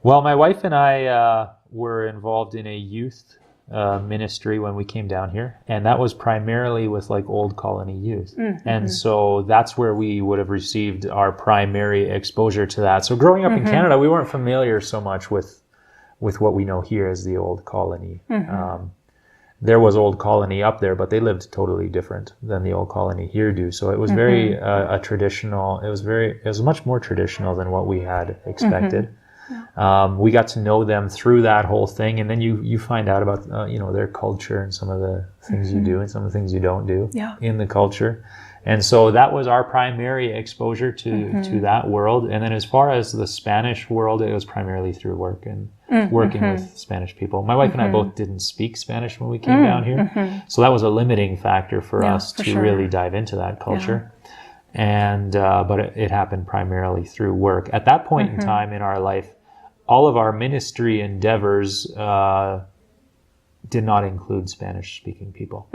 Well, my wife and I were involved in a youth ministry when we came down here, and that was primarily with like old colony youth. And so that's where we would have received our primary exposure to that. So growing up in Canada, we weren't familiar so much with what we know here as the old colony. There was old colony up there, but they lived totally different than the old colony here do. So it was very a traditional. It was much more traditional than what we had expected. We got to know them through that whole thing, and then you find out about their culture and some of the things you do and some of the things you don't do in the culture. And so that was our primary exposure to that world. And then as far as the Spanish world, it was primarily through work and working with Spanish people. My wife and I both didn't speak Spanish when we came down here. So that was a limiting factor for us to really dive into that culture. And but it happened primarily through work. At that point in time in our life, all of our ministry endeavors did not include Spanish-speaking people.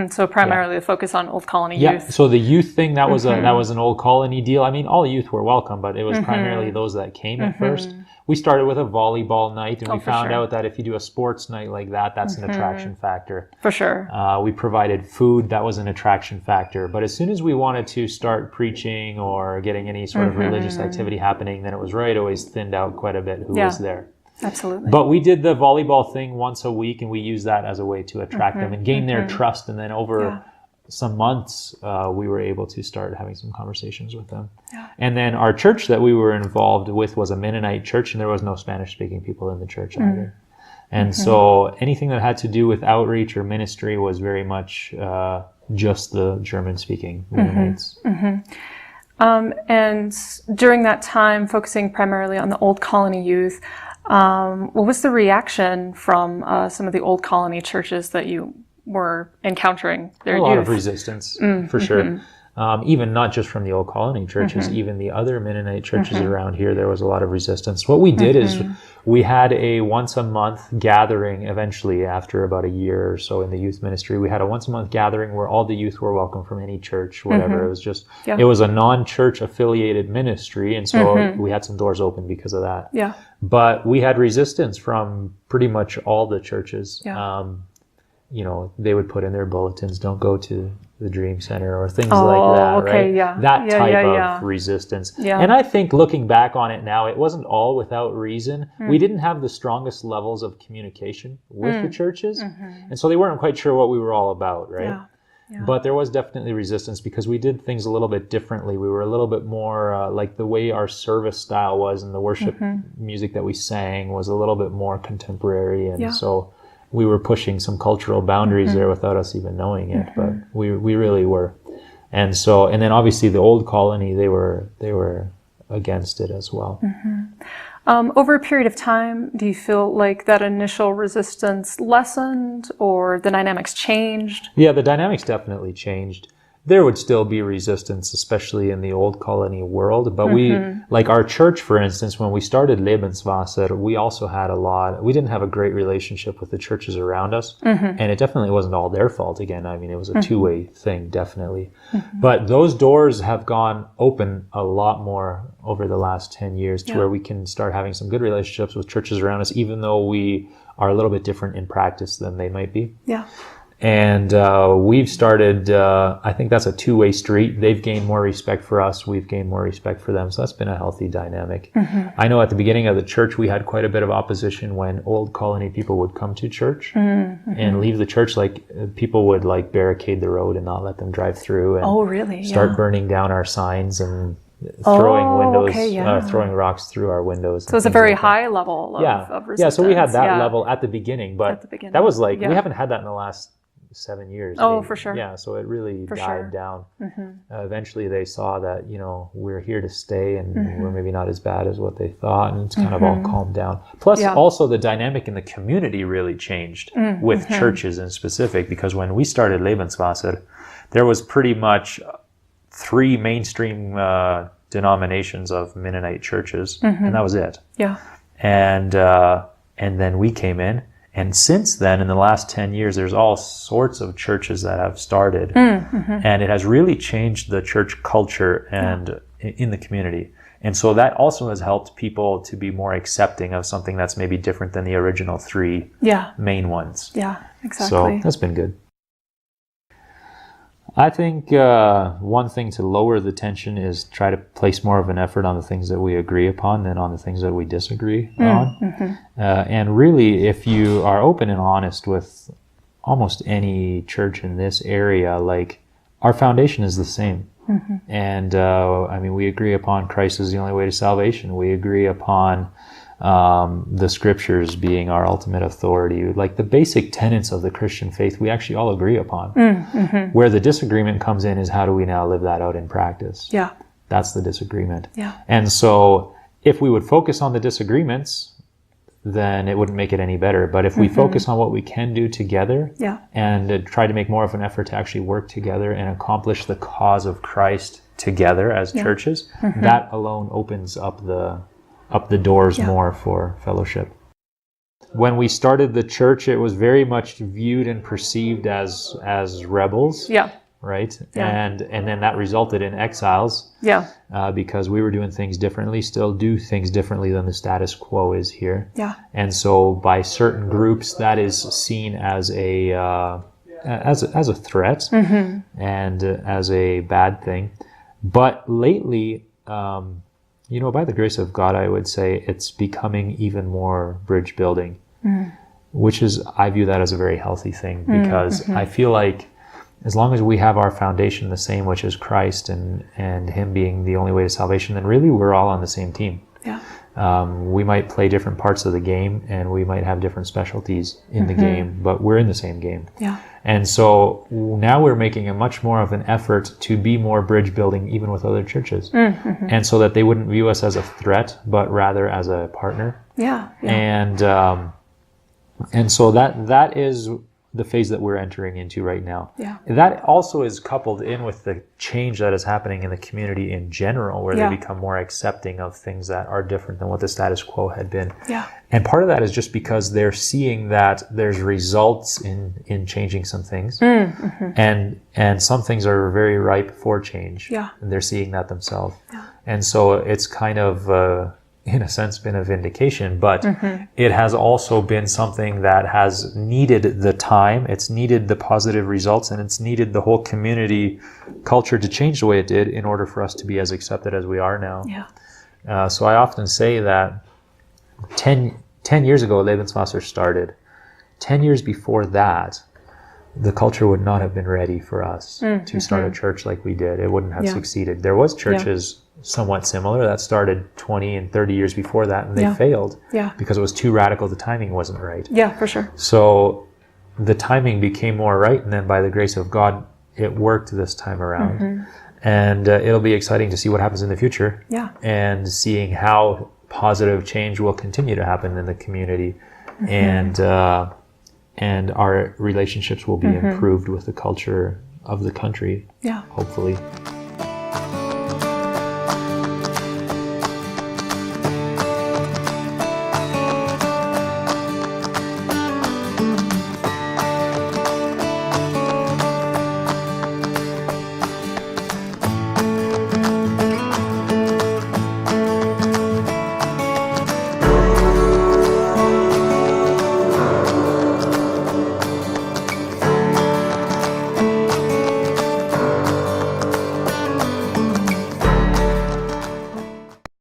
So primarily the focus on Old Colony youth. Yeah, so the youth thing, that was an Old Colony deal. I mean, all youth were welcome, but it was primarily those that came at first. We started with a volleyball night, and we found out that if you do a sports night like that, that's an attraction factor. For sure. We provided food, that was an attraction factor. But as soon as we wanted to start preaching or getting any sort of religious activity happening, then it was right always thinned out quite a bit who was there. Absolutely. But we did the volleyball thing once a week, and we used that as a way to attract them and gain their trust. And then over some months, we were able to start having some conversations with them. And then our church that we were involved with was a Mennonite church, and there was no Spanish-speaking people in the church either. And so anything that had to do with outreach or ministry was very much just the German-speaking Mennonites. And during that time, focusing primarily on the Old Colony youth, what was the reaction from some of the Old Colony churches that you were encountering their youth? A lot of resistance, for sure. Even not just from the Old Colony churches, even the other Mennonite churches around here, there was a lot of resistance. What we did is we had a once-a-month gathering eventually after about a year or so in the youth ministry. We had a once-a-month gathering where all the youth were welcome from any church, whatever. It was just, it was a non-church affiliated ministry, and so we had some doors open because of that. But we had resistance from pretty much all the churches. They would put in their bulletins, don't go to the Dream Center or things like that, right? That type of resistance. And I think looking back on it now, it wasn't all without reason. We didn't have the strongest levels of communication with the churches. And so they weren't quite sure what we were all about, right? But there was definitely resistance because we did things a little bit differently. We were a little bit more like the way our service style was, and the worship music that we sang was a little bit more contemporary. And so we were pushing some cultural boundaries there without us even knowing it, but we really were. And then obviously the Old Colony, they were against it as well. Over a period of time, do you feel like that initial resistance lessened or the dynamics changed? Yeah, the dynamics definitely changed. There would still be resistance, especially in the Old Colony world. But we, like our church, for instance, when we started Lebenswasser, we also had we didn't have a great relationship with the churches around us. And it definitely wasn't all their fault. Again, I mean, it was a two-way thing, definitely. But those doors have gone open a lot more over the last 10 years to where we can start having some good relationships with churches around us, even though we are a little bit different in practice than they might be. And we've started, I think that's a two-way street. They've gained more respect for us. We've gained more respect for them. So that's been a healthy dynamic. I know at the beginning of the church, we had quite a bit of opposition when Old Colony people would come to church and leave the church. Like people would like barricade the road and not let them drive through and start burning down our signs and throwing rocks through our windows. So it's a very high level of resistance. Yeah, so we had that level at the beginning, but that was like, we haven't had that in the last 7 years. For sure. Yeah, so it really died down. Eventually they saw that, we're here to stay and we're maybe not as bad as what they thought, and it's kind of all calmed down. Plus also the dynamic in the community really changed with churches in specific, because when we started Lebenswasser, there was pretty much 3 mainstream denominations of Mennonite churches, and that was it. And then we came in. And since then, in the last 10 years, there's all sorts of churches that have started. And it has really changed the church culture and in the community. And so that also has helped people to be more accepting of something that's maybe different than the original three main ones. Yeah, exactly. So that's been good. I think one thing to lower the tension is try to place more of an effort on the things that we agree upon than on the things that we disagree on. And really, if you are open and honest with almost any church in this area, like, our foundation is the same. And I mean, we agree upon Christ is the only way to salvation. We agree upon the scriptures being our ultimate authority. Like, the basic tenets of the Christian faith, we actually all agree upon. Where the disagreement comes in is, how do we now live that out in practice? Yeah. That's the disagreement. Yeah. And so if we would focus on the disagreements, then it wouldn't make it any better. But if we focus on what we can do together and try to make more of an effort to actually work together and accomplish the cause of Christ together as churches, that alone opens up the doors more for fellowship. When we started the church, it was very much viewed and perceived as rebels. Yeah. Right? Yeah. And then that resulted in exiles. Yeah. Because we were doing things differently, still do things differently than the status quo is here. Yeah. And so by certain groups, that is seen as a threat and as a bad thing. But lately, by the grace of God, I would say it's becoming even more bridge building, which is, I view that as a very healthy thing, because I feel like as long as we have our foundation the same, which is Christ and Him being the only way to salvation, then really we're all on the same team. Yeah. We might play different parts of the game, and we might have different specialties in the game, but we're in the same game. Yeah. And so now we're making a much more of an effort to be more bridge building, even with other churches, and so that they wouldn't view us as a threat, but rather as a partner. Yeah. And so that is the phase that we're entering into right now. Yeah. That also is coupled in with the change that is happening in the community in general, where they become more accepting of things that are different than what the status quo had been. Yeah. And part of that is just because they're seeing that there's results in changing some things. And some things are very ripe for change. Yeah. And they're seeing that themselves. Yeah. And so it's kind of in a sense been a vindication, but it has also been something that has needed the time, it's needed the positive results, and it's needed the whole community culture to change the way it did in order for us to be as accepted as we are now. Yeah. So I often say that 10 years ago, Lebenswasser started. 10 years before that, the culture would not have been ready for us to start a church like we did. It wouldn't have succeeded. There was churches somewhat similar that started 20 and 30 years before that, and they failed because it was too radical. The timing wasn't right. Yeah, for sure. So the timing became more right, and then by the grace of God, it worked this time around. And it'll be exciting to see what happens in the future, and seeing how positive change will continue to happen in the community, and our relationships will be improved with the culture of the country, hopefully.